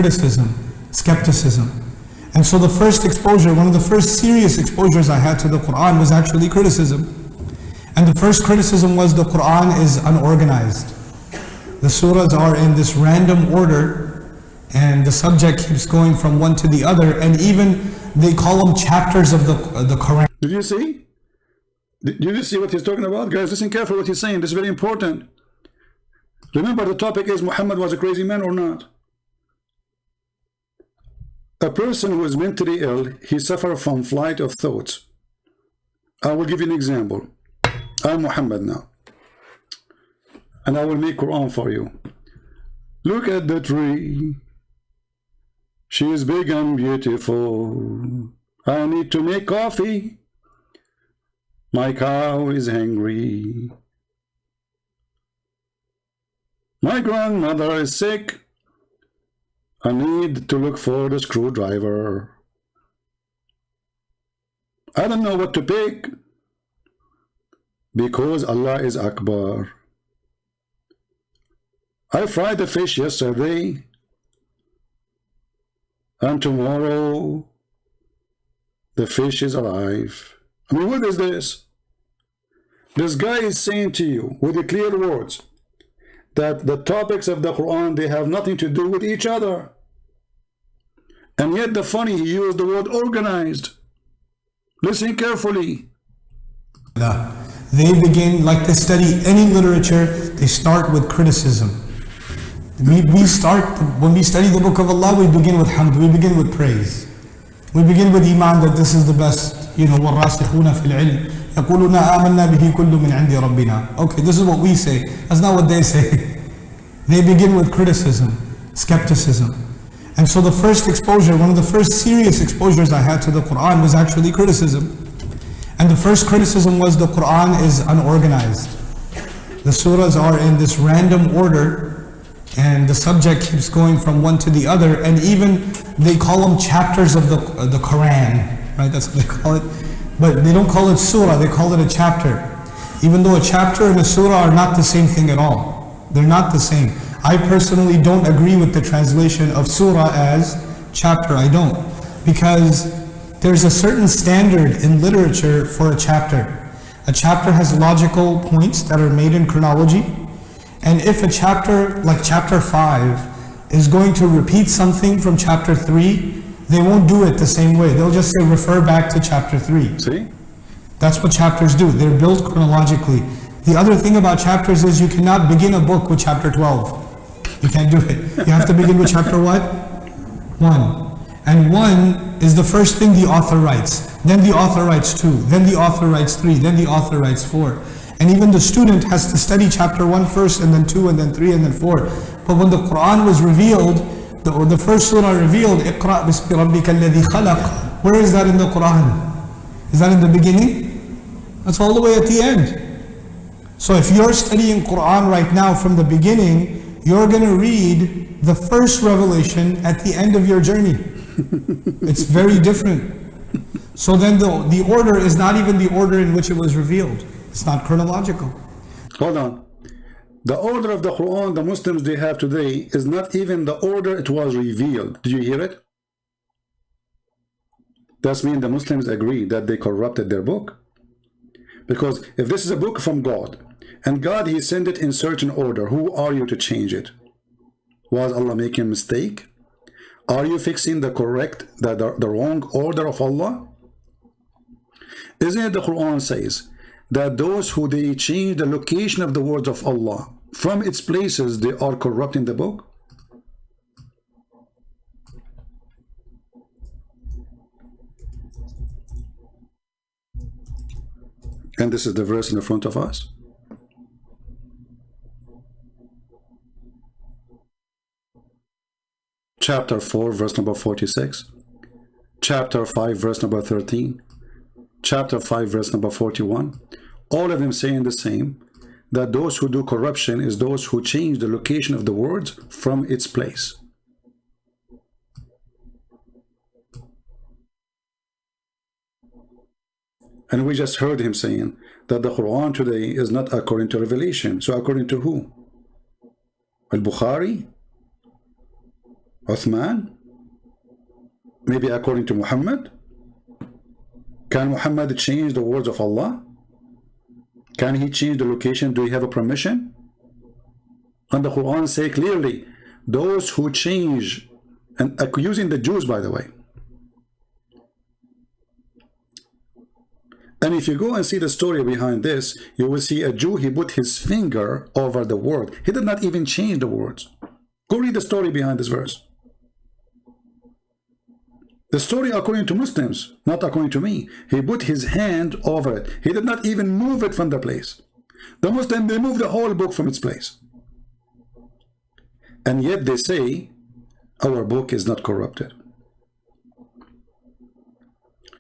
criticism, skepticism. And so the first exposure, one of the first serious exposures I had to the Quran was actually criticism. And the first criticism was the Quran is unorganized. The surahs are in this random order and the subject keeps going from one to the other, and even they call them chapters of the Quran. Did you see? Did you see what he's talking about? Guys, listen carefully what he's saying. This is very important. Remember, the topic is Muhammad was a crazy man or not. A person who is mentally ill, he suffers from flight of thoughts. I will give you an example. I'm Muhammad now, and I will make Quran for you. Look at the tree. She is big and beautiful. I need to make coffee. My cow is hungry. My grandmother is sick. I need to look for the screwdriver. I don't know what to pick because Allah is Akbar. I fried the fish yesterday, and tomorrow the fish is alive. I mean, what is this? This guy is saying to you with the clear words that the topics of the Quran, they have nothing to do with each other. And yet the funny, he used the word organized. Listen carefully. They begin, like they study any literature, they start with criticism. We start, when we study the book of Allah, we begin with hamd, we begin with praise. We begin with iman that this is the best, وَالرَّاسِخُونَ فِي الْعِلْمِ يَقُولُونَ آمَنَّا بِهِ كُلُّ مِنْ عِنْدِ رَبِّنَا. Okay, this is what we say. That's not what they say. They begin with criticism, skepticism. And so the first exposure, one of the first serious exposures I had to the Quran was actually criticism. And the first criticism was the Quran is unorganized. The surahs are in this random order and the subject keeps going from one to the other, and even they call them chapters of the Quran, right? That's what they call it. But they don't call it surah, they call it a chapter. Even though a chapter and a surah are not the same thing at all. They're not the same. I personally don't agree with the translation of surah as chapter. I don't. Because there's a certain standard in literature for a chapter. A chapter has logical points that are made in chronology. And if a chapter, like chapter 5, is going to repeat something from chapter 3, they won't do it the same way. They'll just say, refer back to chapter 3. See? That's what chapters do. They're built chronologically. The other thing about chapters is you cannot begin a book with chapter 12. You can't do it. You have to begin with chapter what? 1. And 1 is the first thing the author writes. Then the author writes 2. Then the author writes 3. Then the author writes 4. And even the student has to study chapter 1 first, and then 2, and then 3, and then 4. But when the Quran was revealed, the first surah revealed, اقرأ بسم ربك الذي خلق. Where is that in the Quran? Is that in the beginning? That's all the way at the end. So if you're studying Quran right now from the beginning, you're going to read the first revelation at the end of your journey. It's very different. So then the order is not even the order in which it was revealed. It's not chronological. Hold on. The order of the Quran the Muslims they have today is not even the order it was revealed. Do you hear it? That means the Muslims agree that they corrupted their book. Because if this is a book from God, and God, He sent it in certain order, who are you to change it? Was Allah making a mistake? Are you fixing the wrong order of Allah? Isn't it the Quran says that those who they change the location of the words of Allah from its places, they are corrupting the book? And this is the verse in the front of us. Chapter 4, verse number 46. Chapter 5, verse number 13. Chapter 5, verse number 41. All of them saying the same, that those who do corruption is those who change the location of the words from its place. And we just heard him saying that the Quran today is not according to revelation. So according to who? Al-Bukhari? Uthman? Maybe according to Muhammad? Can Muhammad change the words of Allah? Can he change the location? Do he have a permission? And the Quran say clearly, those who change, and accusing the Jews, by the way. And if you go and see the story behind this, you will see a Jew, he put his finger over the word. He did not even change the words. Go read the story behind this verse. The story according to Muslims, not according to me. He put his hand over it. He did not even move it from the place. The Muslims, they moved the whole book from its place. And yet they say, our book is not corrupted.